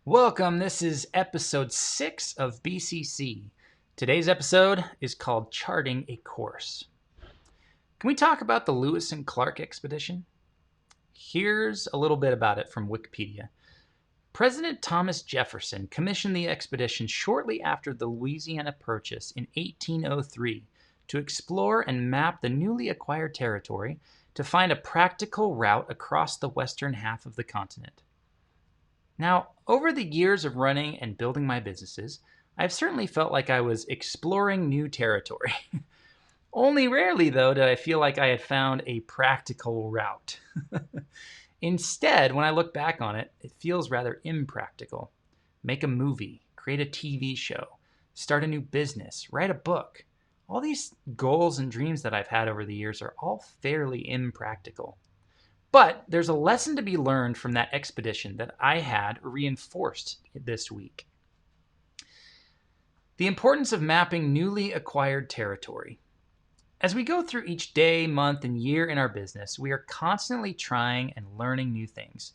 Welcome. This is episode 6 of BCC. Today's episode is called Charting a Course. Can we talk about the Lewis and Clark expedition? Here's a little bit about it from Wikipedia. President Thomas Jefferson commissioned the expedition shortly after the Louisiana Purchase in 1803 to explore and map the newly acquired territory to find a practical route across the western half of the continent. Now, over the years of running and building my businesses, I've certainly felt like I was exploring new territory. Only rarely, though, did I feel like I had found a practical route. Instead, when I look back on it, it feels rather impractical. Make a movie, create a TV show, start a new business, write a book. All these goals and dreams that I've had over the years are all fairly impractical. But there's a lesson to be learned from that expedition that I had reinforced this week. The importance of mapping newly acquired territory. As we go through each day, month, and year in our business, we are constantly trying and learning new things.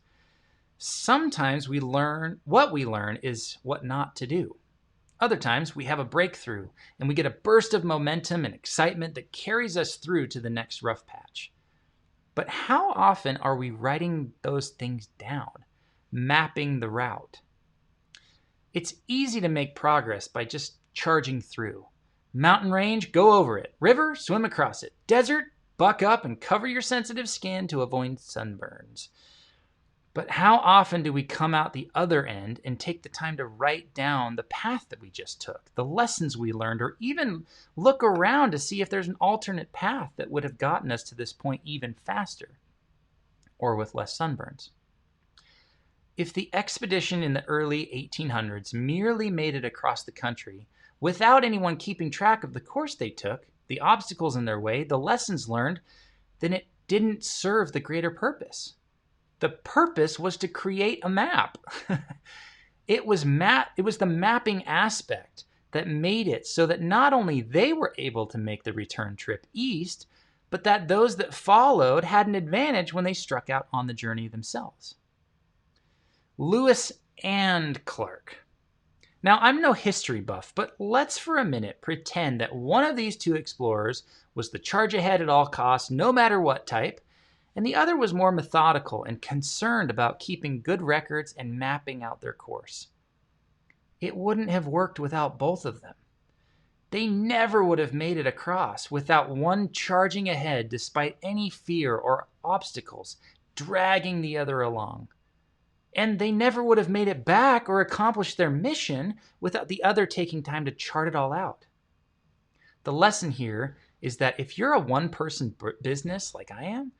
Sometimes what we learn is what not to do. Other times we have a breakthrough and we get a burst of momentum and excitement that carries us through to the next rough patch. But how often are we writing those things down, mapping the route? It's easy to make progress by just charging through. Mountain range, go over it. River, swim across it. Desert, buck up and cover your sensitive skin to avoid sunburns. But how often do we come out the other end and take the time to write down the path that we just took, the lessons we learned, or even look around to see if there's an alternate path that would have gotten us to this point even faster or with less sunburns? If the expedition in the early 1800s merely made it across the country without anyone keeping track of the course they took, the obstacles in their way, the lessons learned, then it didn't serve the greater purpose. The purpose was to create a map. It was the mapping aspect that made it so that not only they were able to make the return trip east, but that those that followed had an advantage when they struck out on the journey themselves. Lewis and Clark. Now, I'm no history buff, but let's for a minute pretend that one of these two explorers was the charge ahead at all costs, no matter what type, and the other was more methodical and concerned about keeping good records and mapping out their course. It wouldn't have worked without both of them. They never would have made it across without one charging ahead despite any fear or obstacles, dragging the other along. And they never would have made it back or accomplished their mission without the other taking time to chart it all out. The lesson here is that if you're a one-person business like I am,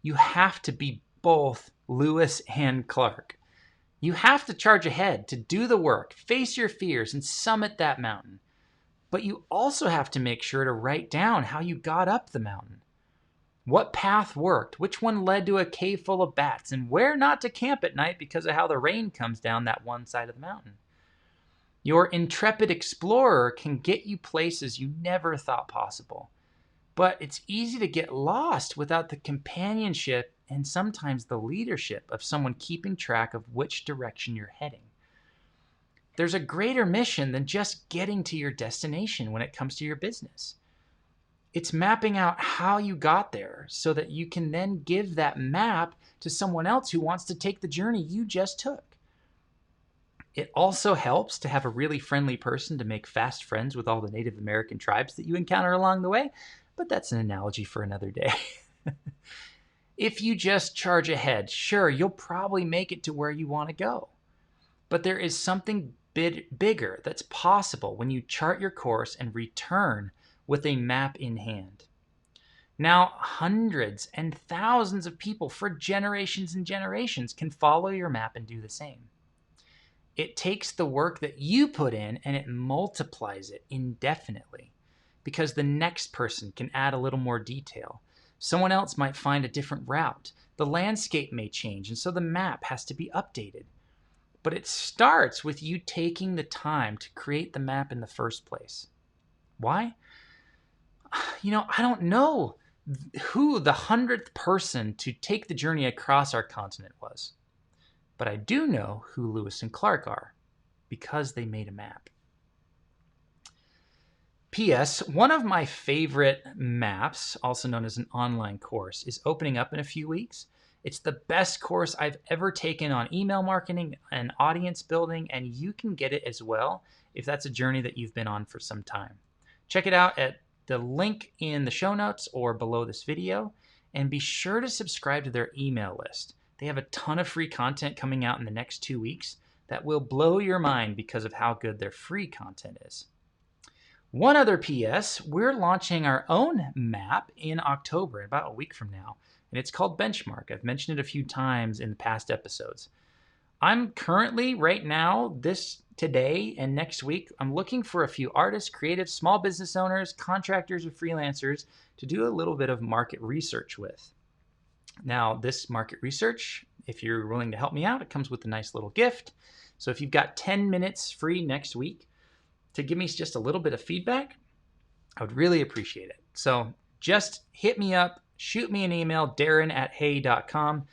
you have to be both Lewis and Clark. You have to charge ahead to do the work, face your fears, and summit that mountain. But you also have to make sure to write down how you got up the mountain. What path worked, which one led to a cave full of bats, and where not to camp at night because of how the rain comes down that one side of the mountain. Your intrepid explorer can get you places you never thought possible. But it's easy to get lost without the companionship and sometimes the leadership of someone keeping track of which direction you're heading. There's a greater mission than just getting to your destination when it comes to your business. It's mapping out how you got there so that you can then give that map to someone else who wants to take the journey you just took. It also helps to have a really friendly person to make fast friends with all the Native American tribes that you encounter along the way, but that's an analogy for another day. If you just charge ahead, sure, you'll probably make it to where you want to go. But there is something bigger that's possible when you chart your course and return with a map in hand. Now, hundreds and thousands of people for generations and generations can follow your map and do the same. It takes the work that you put in and it multiplies it indefinitely because the next person can add a little more detail. Someone else might find a different route. The landscape may change, and so the map has to be updated. But it starts with you taking the time to create the map in the first place. Why? I don't know who the 100th person to take the journey across our continent was. but I do know who Lewis and Clark are because they made a map. P.S. One of my favorite maps, also known as an online course, is opening up in a few weeks. It's the best course I've ever taken on email marketing and audience building, and you can get it as well if that's a journey that you've been on for some time. Check it out at the link in the show notes or below this video, and be sure to subscribe to their email list. They have a ton of free content coming out in the next 2 weeks that will blow your mind because of how good their free content is. One other PS, we're launching our own map in October, about a week from now, and it's called Benchmark. I've mentioned it a few times in the past episodes. I'm currently, right now, today and next week, I'm looking for a few artists, creatives, small business owners, contractors, or freelancers to do a little bit of market research with. Now, this market research, if you're willing to help me out, it comes with a nice little gift. So if you've got 10 minutes free next week to give me just a little bit of feedback, I would really appreciate it. So just hit me up, shoot me an email, darren@hey.com,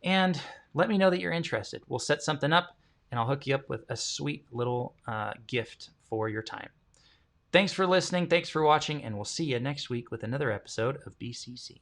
and let me know that you're interested. We'll set something up, and I'll hook you up with a sweet little gift for your time. Thanks for listening. Thanks for watching, and we'll see you next week with another episode of BCC.